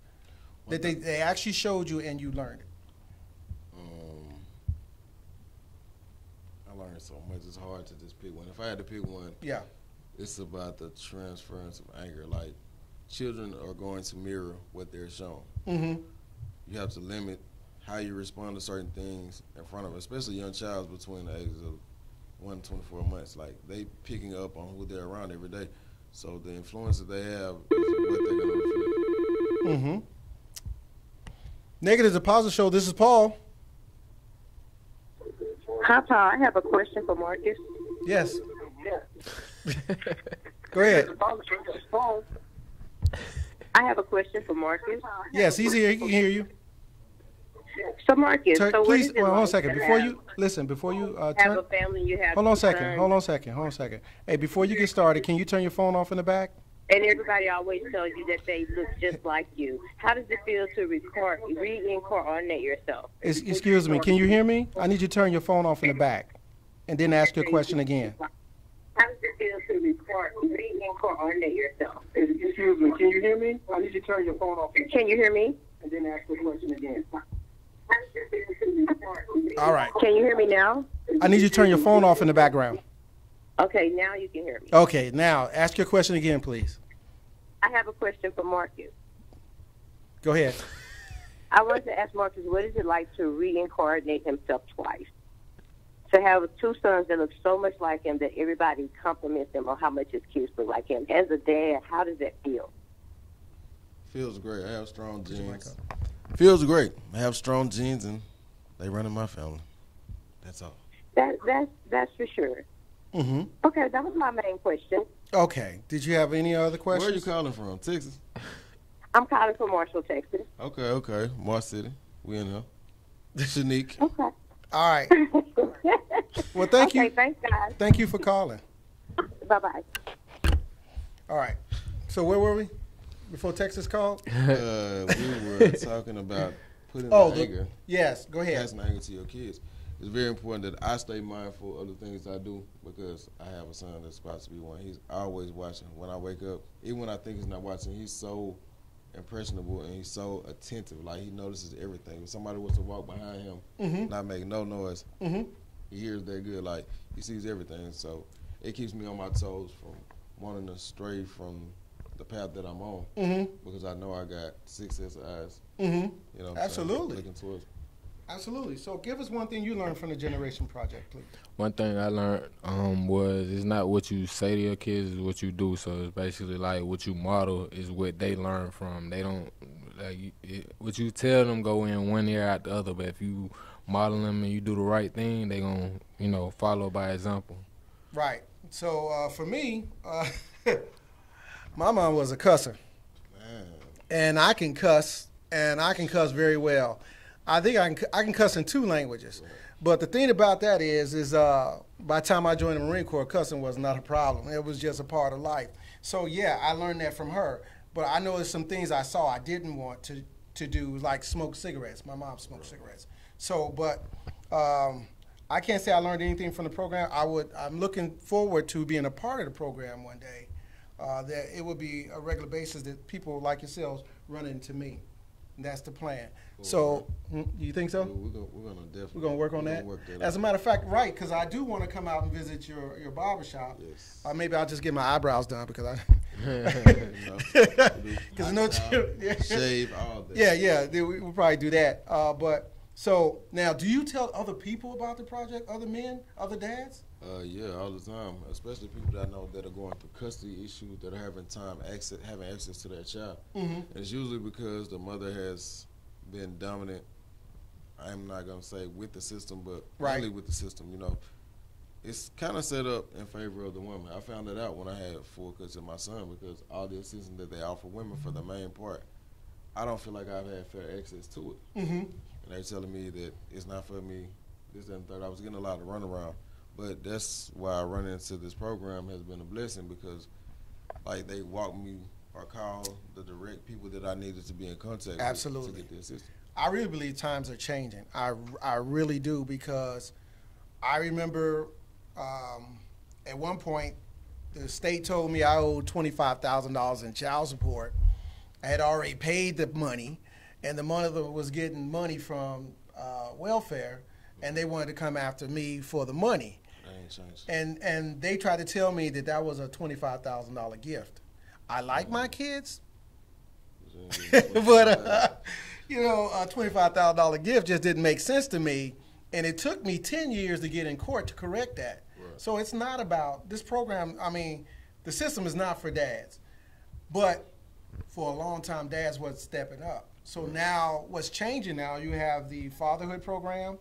that they actually showed you and you learned it. I learned so much. It's hard to just pick one. If I had to pick one, it's about the transference of anger. Like, children are going to mirror what they're shown. You have to limit how you respond to certain things in front of, especially young child between the ages of 1 and 24 months. Like, they picking up on who they're around every day. So the influence that they have is what they're going to reflect. Negative to Positive Show, this is Paul. Hi, Paul. I have a question for Marcus. Yes. Go ahead. I have a question for Marcus. Yes, he's here. He can hear you. So, Marcus, please, hold on a second. Before you have a family, you have hold on a second. Hey, before you get started, can you turn your phone off in the back? And everybody always tells you that they look just like you. How does it feel to reincarnate yourself? Excuse me, can you hear me? I need you to turn your phone off in the back, and then ask your question again. How does it feel to reincarnate yourself? Excuse me, can you hear me? I need you to turn your phone off. Can you hear me? And then ask the question again. All right. Can you hear me now? I need you to turn your phone off in the background. Okay, now you can hear me. Okay, now ask your question again, please. I have a question for Marcus. Go ahead. I wanted to ask Marcus, what is it like to reincarnate himself twice? To have two sons that look so much like him that everybody compliments him on how much his kids look like him. As a dad, how does that feel? Feels great. I have strong genes. Feels great. I have strong genes, and they run in my family. That's all. That's for sure. Okay, that was my main question. Okay. Did you have any other questions? Where are you calling from? Texas? I'm calling from Marshall, Texas. Okay. Mars City. We in here. Shanique. Okay. All right. Well, thank you. Okay, thanks, guys. Thank you for calling. Bye-bye. All right. So where were we before Texas called? We were talking about putting anger. Yes, go ahead. Passing anger to your kids. It's very important that I stay mindful of the things I do, because I have a son that's about to be one. He's always watching. When I wake up, even when I think he's not watching, he's so impressionable and he's so attentive. Like, he notices everything. If somebody was to walk behind him, not make no noise, he hears that good. Like, he sees everything. So it keeps me on my toes from wanting to stray from the path that I'm on, because I know I got 6 sets of eyes. You know, absolutely. Looking towards. Absolutely. So give us one thing you learned from the Generation Project, please. One thing I learned was it's not what you say to your kids, it's what you do. So it's basically like what you model is what they learn from. They don't, what you tell them go in one ear out the other. But if you model them and you do the right thing, they going to, follow by example. Right. So for me, my mom was a cusser. Man. And I can cuss, and I can cuss very well. I think I can cuss in 2 languages. But the thing about that is by the time I joined the Marine Corps, cussing was not a problem. It was just a part of life. So, yeah, I learned that from her. But I know there's some things I saw I didn't want to do, like smoke cigarettes. My mom smoked cigarettes. So, but I can't say I learned anything from the program. I'm looking forward to being a part of the program one day. That it would be a regular basis that people like yourselves run into me. That's the plan. So, you think so? We're gonna definitely. We're gonna work on that. As a matter of fact, right? Because I do want to come out and visit your barbershop. Yes. Maybe I'll just get my eyebrows done because I. Because no. Shave all that. Yeah. We'll probably do that. But so now, do you tell other people about the project? Other men, other dads? Yeah, all the time. Especially people that I know that are going through custody issues, that are having access to their child. And it's usually because the mother has been dominant. I'm not gonna say with the system, but mainly with the system. You know, it's kind of set up in favor of the woman. I found it out when I had full custody of my son because all the assistance that they offer women for the main part, I don't feel like I've had fair access to it. And they're telling me that it's not for me. This, that, and third. I was getting a lot of runaround. But that's why running into this program has been a blessing because, like, they walk me or call the direct people that I needed to be in contact with to get the assistance. I really believe times are changing. I really do because I remember at one point the state told me I owed $25,000 in child support. I had already paid the money, and the mother was getting money from welfare, and they wanted to come after me for the money. And they tried to tell me that was a $25,000 gift. I like my kids, but you know, a $25,000 gift just didn't make sense to me. And it took me 10 years to get in court to correct that. So it's not about this program. I mean, the system is not for dads, but for a long time, dads was stepping up. So now, what's changing now? You have the fatherhood program.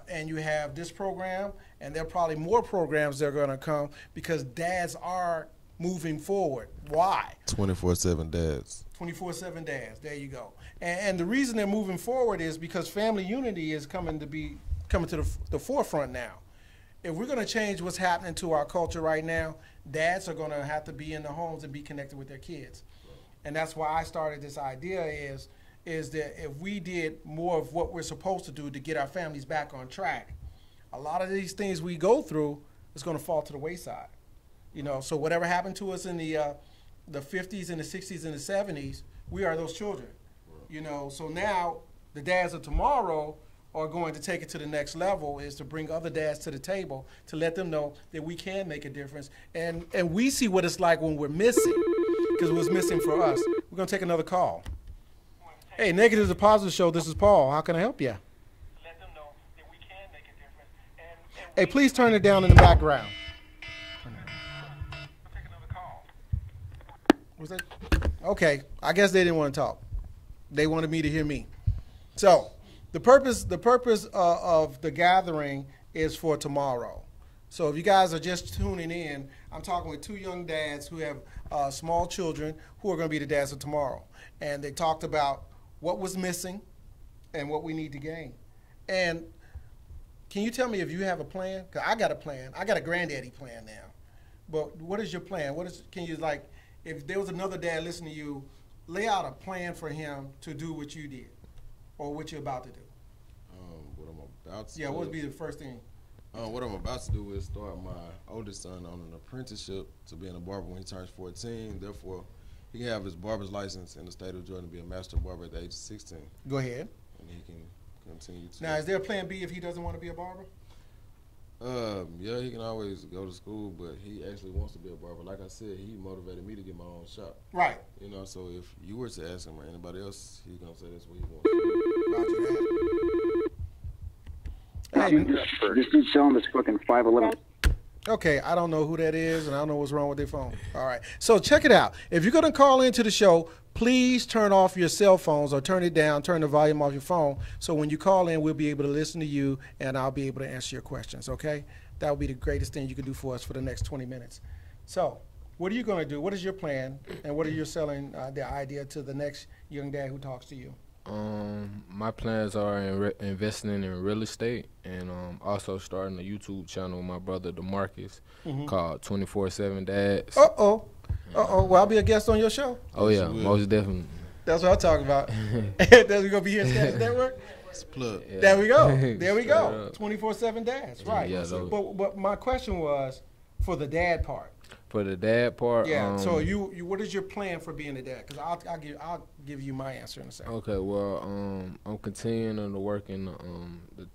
And you have this program, and there are probably more programs that are going to come because dads are moving forward. Why? 24/7 dads. 24/7 dads. There you go. And the reason they're moving forward is because family unity is coming to the forefront now. If we're going to change what's happening to our culture right now, dads are going to have to be in the homes and be connected with their kids. And that's why I started this idea is that if we did more of what we're supposed to do to get our families back on track, a lot of these things we go through is going to fall to the wayside. You know, so whatever happened to us in the 50s and the 60s and the 70s, we are those children. You know, so now the dads of tomorrow are going to take it to the next level, is to bring other dads to the table to let them know that we can make a difference. And we see what it's like when we're missing, because it was missing for us. We're going to take another call. Hey, Negative to Positive Show, this is Paul. How can I help you? Let them know that we can make a difference. Hey, please turn it down in the background. We'll take another call. Was that? Okay, I guess they didn't want to talk. They wanted me to hear me. So, the purpose of the gathering is for tomorrow. So if you guys are just tuning in, I'm talking with two young dads who have small children who are going to be the dads of tomorrow. And they talked about what was missing and what we need to gain. And can you tell me if you have a plan? Because I got a plan. I got a granddaddy plan now. But what is your plan? Can you, like, if there was another dad listening to you, lay out a plan for him to do what you did or what you're about to do? What I'm about to do? Yeah, what would be the first thing? What I'm about to do is start my oldest son on an apprenticeship to being a barber when he turns 14. Therefore, he can have his barber's license in the state of Georgia and be a master barber at the age of 16. Go ahead. And he can continue to. Now, is there a plan B if he doesn't want to be a barber? Yeah, he can always go to school, but he actually wants to be a barber. Like I said, he motivated me to get my own shop. Right. You know, so if you were to ask him or anybody else, he's going to say that's what he wants. Roger that. This dude's selling this fucking 511. Okay, I don't know who that is, and I don't know what's wrong with their phone. All right, so check it out. If you're going to call into the show, please turn off your cell phones or turn it down, turn the volume off your phone, so when you call in, we'll be able to listen to you, and I'll be able to answer your questions, okay? That would be the greatest thing you can do for us for the next 20 minutes. So what are you going to do? What is your plan, and what are you selling the idea to the next young dad who talks to you? My plans are investing in real estate and also starting a YouTube channel with my brother DeMarcus called 24/7 Dads. Well, I'll be a guest on your show. Oh yeah, most definitely. That's what I'm talking about. That's gonna be here Status Network. It's plug. Yeah. There we go. There we go. 24/7 Dads. Right. Yeah, but my question was for the dad part. For the dad part, yeah. So you, what is your plan for being a dad? Because I'll give you my answer in a second. Okay, well, I'm continuing to work in the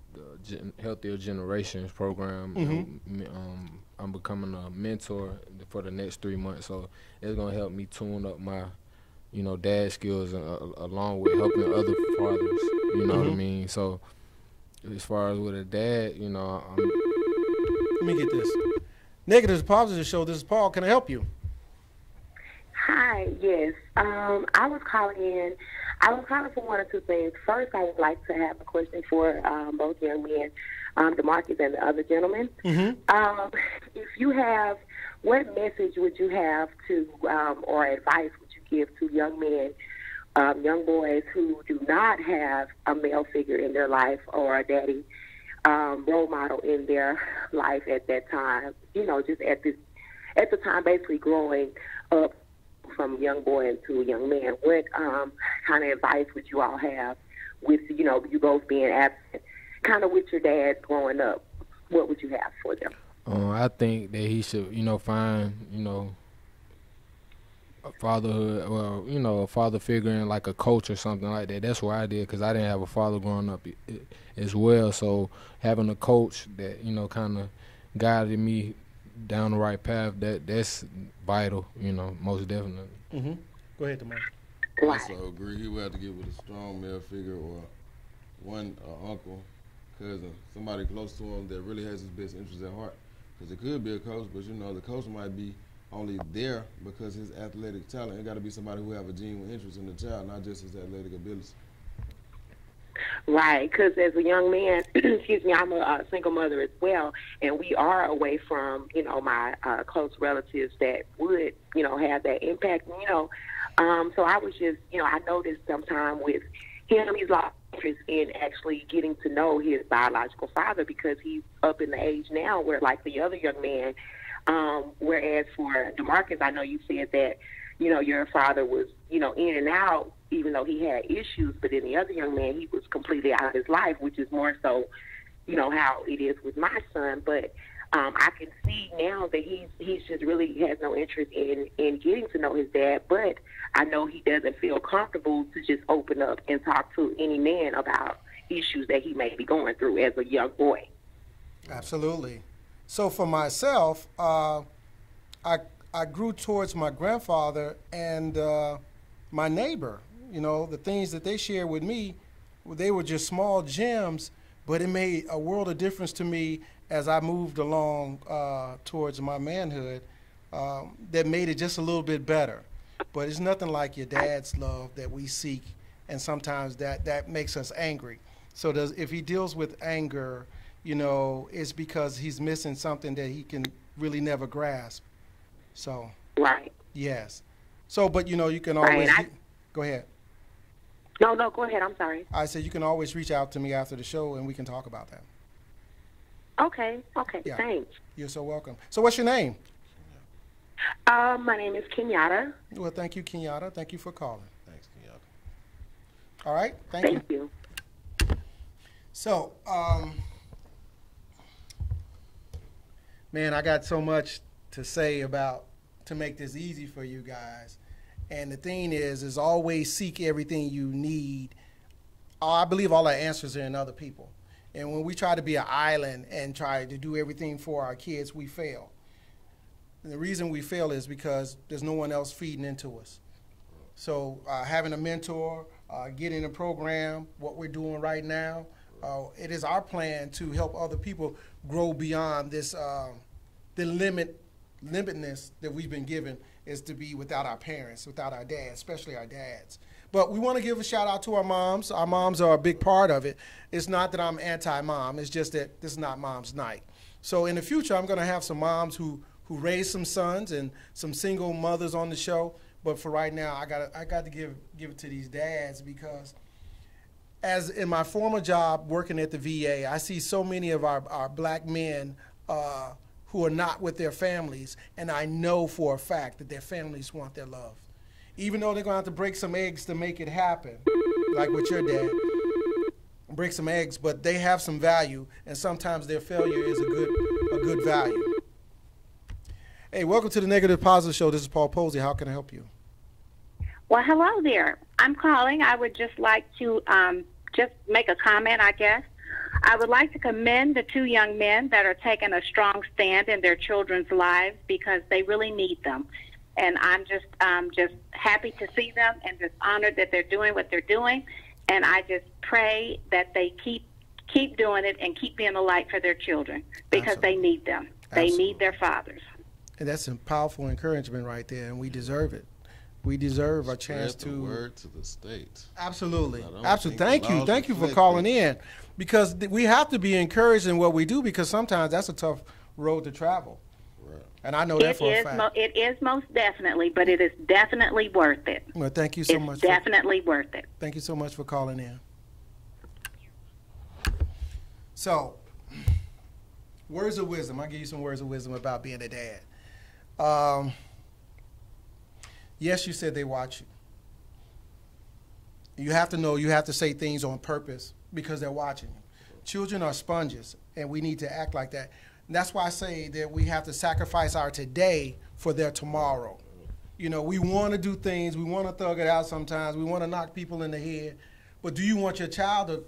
Healthier Generations program. I'm becoming a mentor for the next 3 months, so it's gonna help me tune up my, dad skills along with helping other fathers. You know what I mean? So as far as with a dad, let me get this. Negative Positive Show. This is Paul. Can I help you? Hi, yes. I was calling in. I was calling for one or two things. First, I would like to have a question for both young men, DeMarcus and the other gentleman. If you have, what message would you have to, or advice would you give to young men, young boys who do not have a male figure in their life or a daddy role model in their life at that time? Just at the time, basically growing up from a young boy into a young man. What kind of advice would you all have with, you both being absent, kind of with your dads growing up? What would you have for them? I think that he should, find, a fatherhood, or, a father figure in like a coach or something like that. That's what I did, because I didn't have a father growing up as well. So having a coach that, kind of guided me down the right path, that's vital, most definitely. Go ahead, Demar. I also agree. He would have to get with a strong male figure or one uncle, cousin, somebody close to him that really has his best interest at heart. Because it could be a coach, but the coach might be only there because his athletic talent. It got to be somebody who have a genuine interest in the child, not just his athletic ability. Right, because as a young man, excuse me, I'm a single mother as well, and we are away from, my close relatives that would, have that impact, so I was just, I noticed sometime with him, he's lost interest in actually getting to know his biological father because he's up in the age now where, like the other young man, whereas for DeMarcus, I know you said that, your father was, in and out, even though he had issues, but in the other young man, he was completely out of his life, which is more so, how it is with my son. But I can see now that he's just really has no interest in getting to know his dad, but I know he doesn't feel comfortable to just open up and talk to any man about issues that he may be going through as a young boy. Absolutely. So for myself, I grew towards my grandfather and my neighbor. The things that they shared with me, they were just small gems, but it made a world of difference to me as I moved along towards my manhood. That made it just a little bit better. But it's nothing like your dad's love that we seek, and sometimes that makes us angry. So if he deals with anger, it's because he's missing something that he can really never grasp. So, right. Yes. So, but you can always go ahead. No, go ahead. I'm sorry. I said you can always reach out to me after the show and we can talk about that. Okay. Yeah. Thanks. You're so welcome. So what's your name? My name is Kenyatta. Well, thank you, Kenyatta. Thank you for calling. Thanks, Kenyatta. All right. Thank you. So, man, I got so much to say to make this easy for you guys. And the thing is always seek everything you need. I believe all our answers are in other people. And when we try to be an island and try to do everything for our kids, we fail. And the reason we fail is because there's no one else feeding into us. So having a mentor, getting a program, what we're doing right now, it is our plan to help other people grow beyond this, the limitedness that we've been given is to be without our parents, without our dads, especially our dads. But we want to give a shout out to our moms. Our moms are a big part of it. It's not that I'm anti-mom. It's just that this is not mom's night. So in the future, I'm going to have some moms who raise some sons and some single mothers on the show. But for right now, I got to give it to these dads, because as in my former job working at the VA, I see so many of our black men who are not with their families, and I know for a fact that their families want their love. Even though they're going to have to break some eggs to make it happen, like with your dad, break some eggs, but they have some value, and sometimes their failure is a good value. Hey, welcome to the Negative Positive Show. This is Paul Posey. How can I help you? Well, hello there. I'm calling. I would just like to just make a comment, I guess. I would like to commend the two young men that are taking a strong stand in their children's lives because they really need them. And I'm just happy to see them and just honored that they're doing what they're doing. And I just pray that they keep doing it and keep being a light for their children because they need them. They need their fathers. And that's some powerful encouragement right there, and we deserve it. We deserve a chance to word to the state. Absolutely, absolutely. Thank you for calling in, because we have to be encouraged in what we do, because sometimes that's a tough road to travel. Right. And I know that for a fact. It is most definitely, but it is definitely worth it. Well, thank you so much. It's definitely worth it. Thank you so much for calling in. So, words of wisdom. I'll give you some words of wisdom about being a dad. Yes, you said they watch you. You have to know, you have to say things on purpose because they're watching you. Children are sponges, and we need to act like that. And that's why I say that we have to sacrifice our today for their tomorrow. You know, we want to do things, we want to thug it out sometimes, we want to knock people in the head, but do you want your child to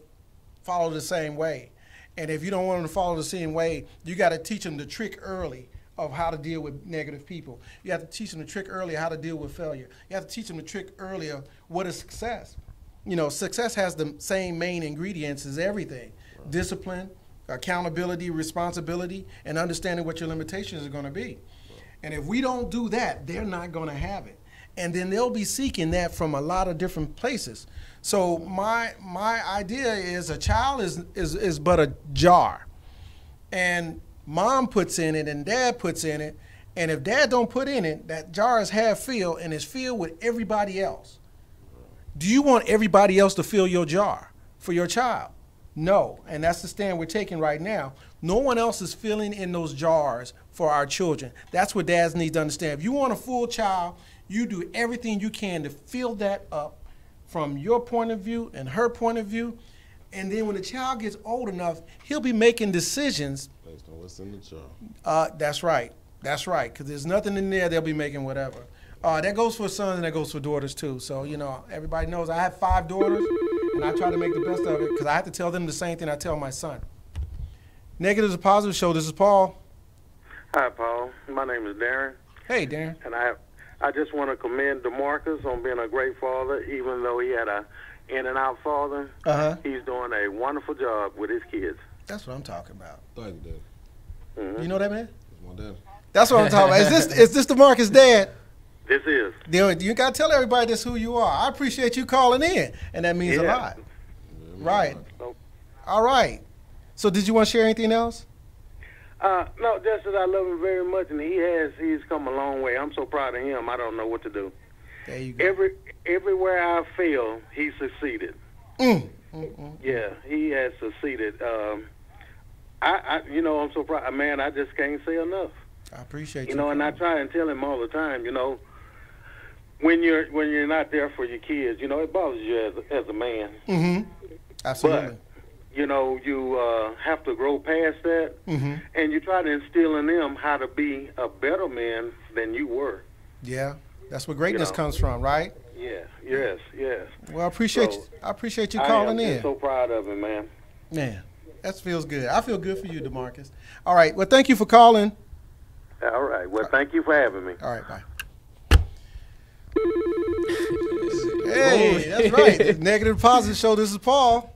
follow the same way? And if you don't want them to follow the same way, you got to teach them the trick early of how to deal with negative people. You have to teach them the trick earlier how to deal with failure. You have to teach them the trick earlier what is success. You know, success has the same main ingredients as everything. Right. Discipline, accountability, responsibility, and understanding what your limitations are going to be. Right. And if we don't do that, they're not going to have it. And then they'll be seeking that from a lot of different places. So my idea is a child is but a jar. And mom puts in it and dad puts in it, and if dad don't put in it, that jar is half filled and is filled with everybody else. Do you want everybody else to fill your jar for your child? No, and that's the stand we're taking right now. No one else is filling in those jars for our children. That's what dads need to understand. If you want a full child, you do everything you can to fill that up from your point of view and her point of view. And then when the child gets old enough, he'll be making decisions based on what's in the jar. That's right. That's right. Because there's nothing in there, they'll be making whatever. That goes for sons and that goes for daughters too. So, you know, everybody knows I have 5 daughters, and I try to make the best of it because I have to tell them the same thing I tell my son. Negative is a Positive Show. This is Paul. Hi, Paul. My name is Darren. Hey, Darren. And I just want to commend DeMarcus on being a great father, even though he had a in-and-out father. He's doing a wonderful job with his kids. That's what I'm talking about. Thank you, Dad. You know that, man? That's my dad. That's what I'm talking about. Is this DeMarcus' dad? This is. You got to tell everybody this who you are. I appreciate you calling in, and that means a lot. Right. All right. So did you want to share anything else? No, just that I love him very much, and he's come a long way. I'm so proud of him. I don't know what to do. There you go. Everywhere I failed, he succeeded. Yeah, he has succeeded. You know, I'm so proud. Man, I just can't say enough. I appreciate you. You know, and I try and tell him all the time, you know, when you're not there for your kids, you know, it bothers you as a man. Absolutely. But, you know, you have to grow past that, and you try to instill in them how to be a better man than you were. Yeah, that's where greatness comes from, right? Yeah, yes. Well, I appreciate you calling in. I'm so proud of him, man. Man, that feels good. I feel good for you, DeMarcus. All right, well, thank you for calling. All right, well, thank you for having me. All right, bye. Hey, that's right. Negative Positive Show. This is Paul.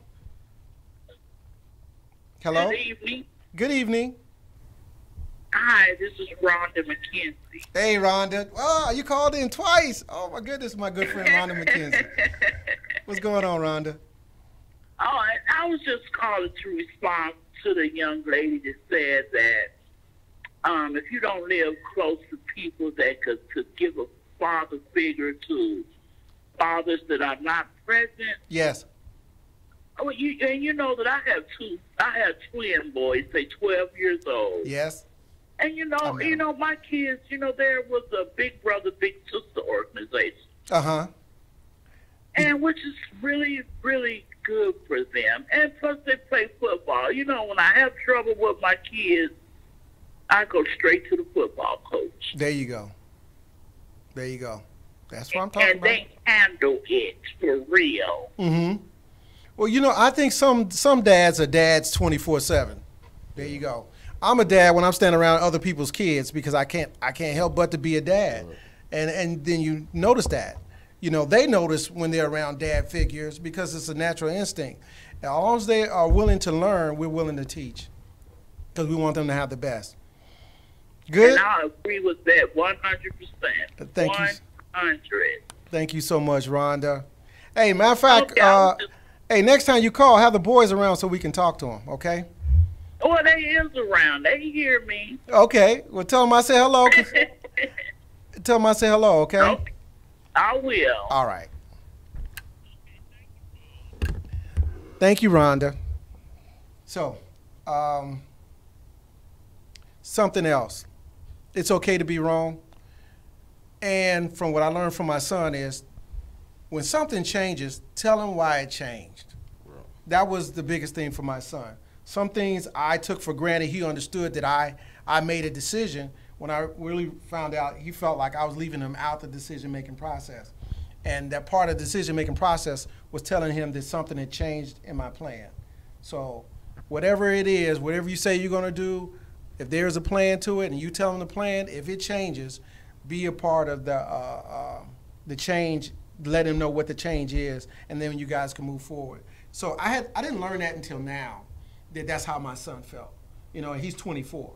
Hello? Good evening. Good evening. Hi, this is Rhonda McKenzie. Hey, Rhonda. Oh, you called in twice. Oh, my goodness, my good friend Rhonda McKenzie. What's going on, Rhonda? Oh, I was just calling to respond to the young lady that said that if you don't live close to people that could give a father figure to fathers that are not present. Yes. Oh, you know that I have twin boys, say 12 years old. Yes. And you know my kids, there was a Big Brother, Big Sister organization. And which is really, really good for them. And plus they play football. You know, when I have trouble with my kids, I go straight to the football coach. There you go. There you go. That's what I'm talking about. And they handle it for real. Mm-hmm. Well, you know, I think some dads are dads 24/7. There you go. I'm a dad when I'm standing around other people's kids because I can't help but to be a dad. And then you notice that. You know, they notice when they're around dad figures because it's a natural instinct. As long as they are willing to learn, we're willing to teach because we want them to have the best. Good? And I agree with that 100%. Thank you. 100. Thank you so much, Rhonda. Hey, matter of fact, hey, next time you call, have the boys around so we can talk to them, okay? Oh, they is around. They hear me. Okay. Well, tell them I say hello. Tell them I say hello, okay? Okay. I will. All right. Thank you, Rhonda. So, something else. It's okay to be wrong. And from what I learned from my son is when something changes, tell him why it changed. That was the biggest thing for my son. Some things I took for granted. He understood that I made a decision. When I really found out, he felt like I was leaving him out the decision-making process. And that part of the decision-making process was telling him that something had changed in my plan. So whatever it is, whatever you say you're going to do, if there's a plan to it and you tell him the plan, if it changes, be a part of the change, let him know what the change is, and then you guys can move forward. So I didn't learn that until now, that that's how my son felt. You know, he's 24.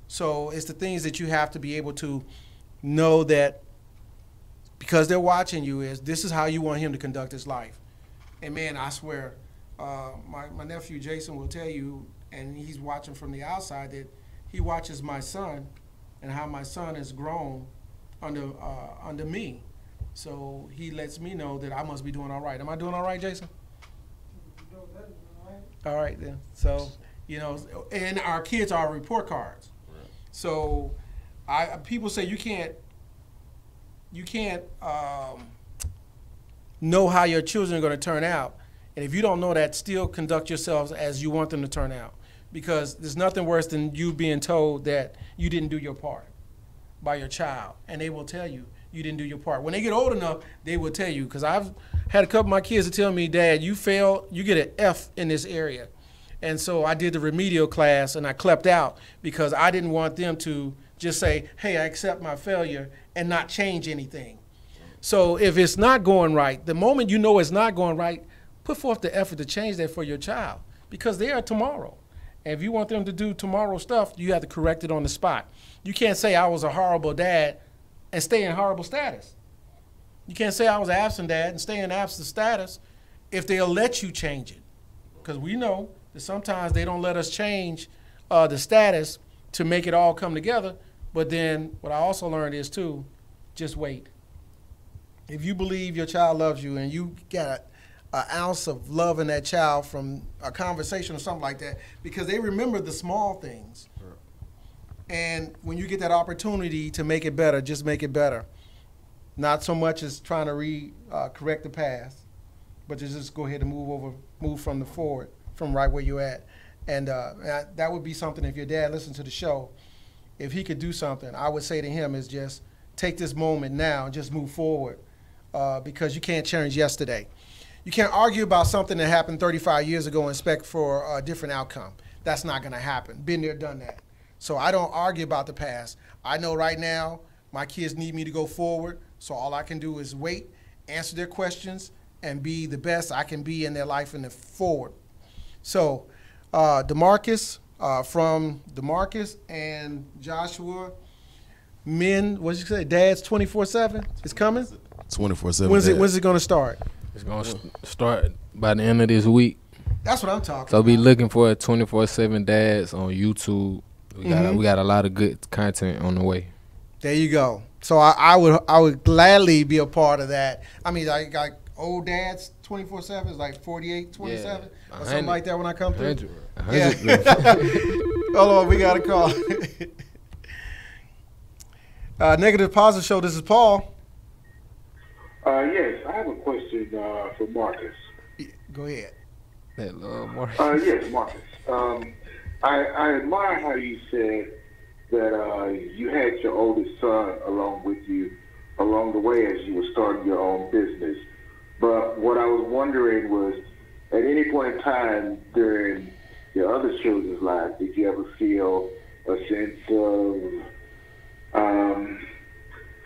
So it's the things that you have to be able to know that because they're watching you this is how you want him to conduct his life. And man, I swear, my nephew Jason will tell you, and he's watching from the outside, that he watches my son and how my son has grown under me. So he lets me know that I must be doing all right. Am I doing all right, Jason? All right then. So, you know, and our kids are report cards. Right. So people say you can't know how your children are going to turn out. And if you don't know that, still conduct yourselves as you want them to turn out. Because there's nothing worse than you being told that you didn't do your part by your child. And they will tell you didn't do your part. When they get old enough, they will tell you. Because I've had a couple of my kids to tell me, Dad, you failed, you get an F in this area. And so I did the remedial class and I clept out because I didn't want them to just say, hey, I accept my failure and not change anything. So if it's not going right, the moment you know it's not going right, put forth the effort to change that for your child because they are tomorrow. And if you want them to do tomorrow stuff, you have to correct it on the spot. You can't say I was a horrible dad and stay in horrible status. You can't say I was an absent dad and stay in absent status if they'll let you change it. Because we know that sometimes they don't let us change the status to make it all come together. But then what I also learned is, too, just wait. If you believe your child loves you and you got an ounce of love in that child from a conversation or something like that, because they remember the small things. Sure. And when you get that opportunity to make it better, just make it better. Not so much as trying to correct the past, but to just go ahead and move from the forward, from right where you're at. And that would be something, if your dad listened to the show, if he could do something, I would say to him is just take this moment now and just move forward because you can't change yesterday. You can't argue about something that happened 35 years ago and expect for a different outcome. That's not going to happen. Been there, done that. So I don't argue about the past. I know right now my kids need me to go forward, so all I can do is wait, answer their questions, and be the best I can be in their life and forward. So DeMarcus, from DeMarcus and Joshua, men, what did you say, dads 24/7 is coming? 24/7. When's it going to start? It's going to start by the end of this week. That's what I'm talking about. So be looking for 24/7 dads on YouTube. We got a lot of good content on the way. There you go. So I would gladly be a part of that. I mean, I got old dads 24/7 is like 48, 27 or something like that when I come through. 100. Yeah. Hold on, we got a call. Negative Positive Show. This is Paul. Yes, I have a question for Marcus. Go ahead. Marcus. Yes, Marcus. I admire how you said that you had your oldest son along with you along the way as you were starting your own business. But what I was wondering was, at any point in time during your other children's lives, did you ever feel a sense of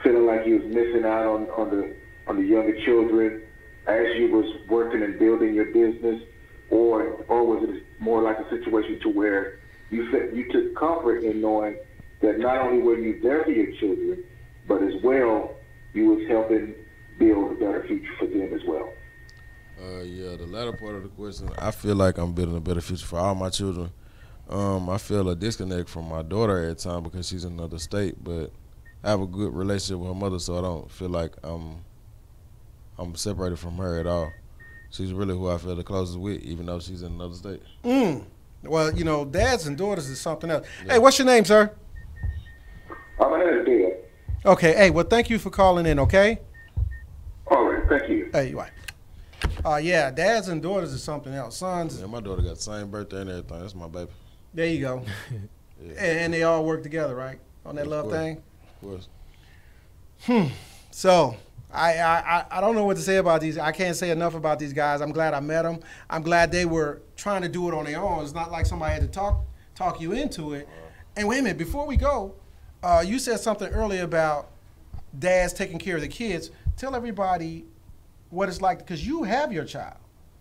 feeling like you was missing out on the younger children as you was working and building your business, or was it more like a situation to where you took comfort in knowing that not only were you there for your children, but as well you was helping build a better future for them as well? Yeah, the latter part of the question, I feel like I'm building a better future for all my children. I feel a disconnect from my daughter at times because she's in another state, but I have a good relationship with her mother, so I don't feel like I'm separated from her at all. She's really who I feel the closest with, even though she's in another state. Well, you know, dads and daughters is something else. Yeah. Hey, what's your name, sir? I'm Dad. Okay. Hey, well, thank you for calling in, okay? All right, thank you. Hey, you right. Yeah, dads and daughters is something else. Sons. Yeah, my daughter got the same birthday and everything. That's my baby. There you go. Yeah. And they all work together, right? On that love thing? Of course. So, I don't know what to say about these. I can't say enough about these guys. I'm glad I met them. I'm glad they were trying to do it on their own. It's not like somebody had to talk you into it. And wait a minute, before we go, you said something earlier about dads taking care of the kids. Tell everybody what it's like, because you have your child,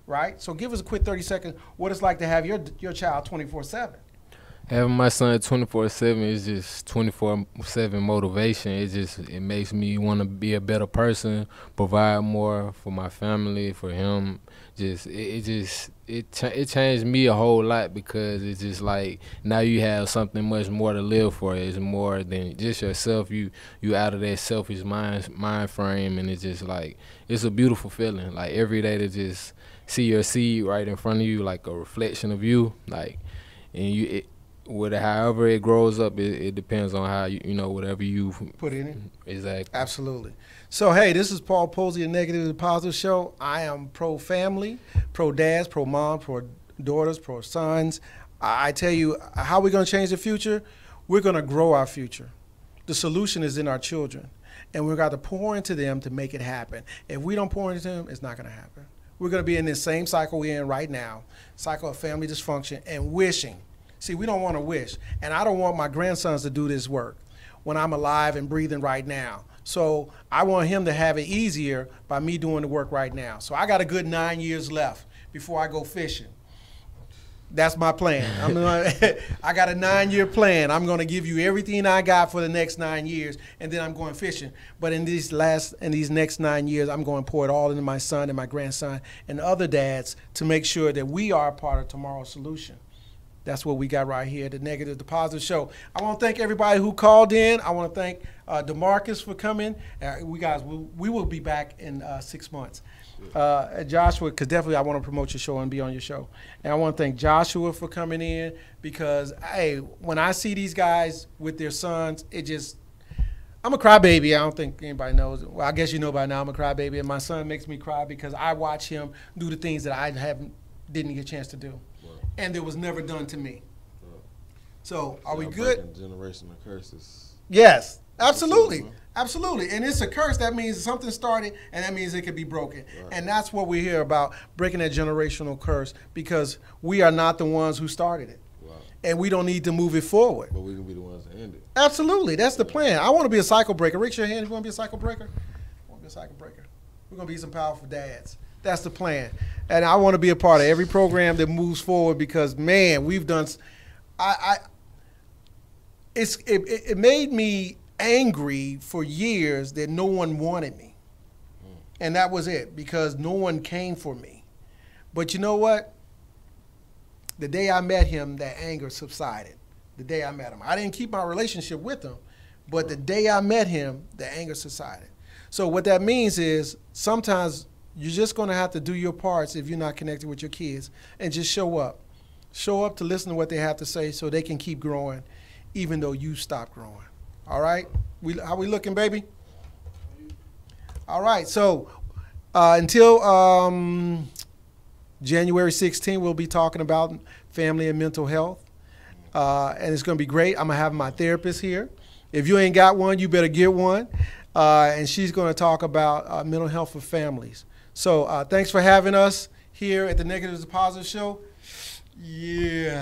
right? So give us a quick 30 seconds what it's like to have your child 24/7. Having my son 24/7 is just 24/7 motivation. It makes me want to be a better person, provide more for my family, for him. It changed me a whole lot, because it's just like now you have something much more to live for. It's more than just yourself. You out of that selfish mind frame, and it's just like it's a beautiful feeling. Like every day to just see your seed right in front of you, like a reflection of you, like, and however it grows up, it depends on how you know whatever you put in it. Exactly. Absolutely. So hey, this is Paul Posey, a Negative to Positive Show. I am pro family, pro dads, pro mom, pro daughters, pro sons. I tell you, how we're going to change the future? We're going to grow our future. The solution is in our children, and we've got to pour into them to make it happen. If we don't pour into them, it's not going to happen. We're going to be in this same cycle we're in right now, cycle of family dysfunction and wishing. See, we don't want to wish, and I don't want my grandsons to do this work when I'm alive and breathing right now. So I want him to have it easier by me doing the work right now. So I got a good 9 years left before I go fishing. That's my plan. I got a 9-year plan. I'm going to give you everything I got for the next 9 years, and then I'm going fishing. But in these next 9 years, I'm going to pour it all into my son and my grandson and other dads to make sure that we are a part of tomorrow's solution. That's what we got right here, the Negative to Positive Show. I want to thank everybody who called in. I want to thank DeMarcus for coming. We will be back in 6 months. Joshua, because definitely I want to promote your show and be on your show. And I want to thank Joshua for coming in, because, hey, when I see these guys with their sons, I'm a crybaby. I don't think anybody knows. Well, I guess you know by now I'm a crybaby, and my son makes me cry because I watch him do the things that I didn't get a chance to do. And it was never done to me. So are we good? Generational curses. Yes, absolutely. Absolutely. And it's a curse. That means something started, and that means it could be broken. Right. And that's what we're here about, breaking that generational curse, because we are not the ones who started it. Wow. And we don't need to move it forward. But we can be the ones that end it. Absolutely. That's the plan. I want to be a cycle breaker. Raise your hand if you want to be a cycle breaker. I want to be a cycle breaker. We're going to be some powerful dads. That's the plan. And I want to be a part of every program that moves forward, because, man, we've done it made me angry for years that no one wanted me. And that was it, because no one came for me. But you know what? The day I met him, that anger subsided. The day I met him. I didn't keep my relationship with him, but the day I met him, the anger subsided. So what that means is sometimes you're just going to have to do your parts if you're not connected with your kids, and just show up. Show up to listen to what they have to say so they can keep growing, even though you stop growing. All right? How we looking, baby? All right. So until January 16th, we'll be talking about family and mental health. and it's going to be great. I'm going to have my therapist here. If you ain't got one, you better get one. And she's going to talk about mental health for families. So thanks for having us here at the Negative to Positive Show. Yeah.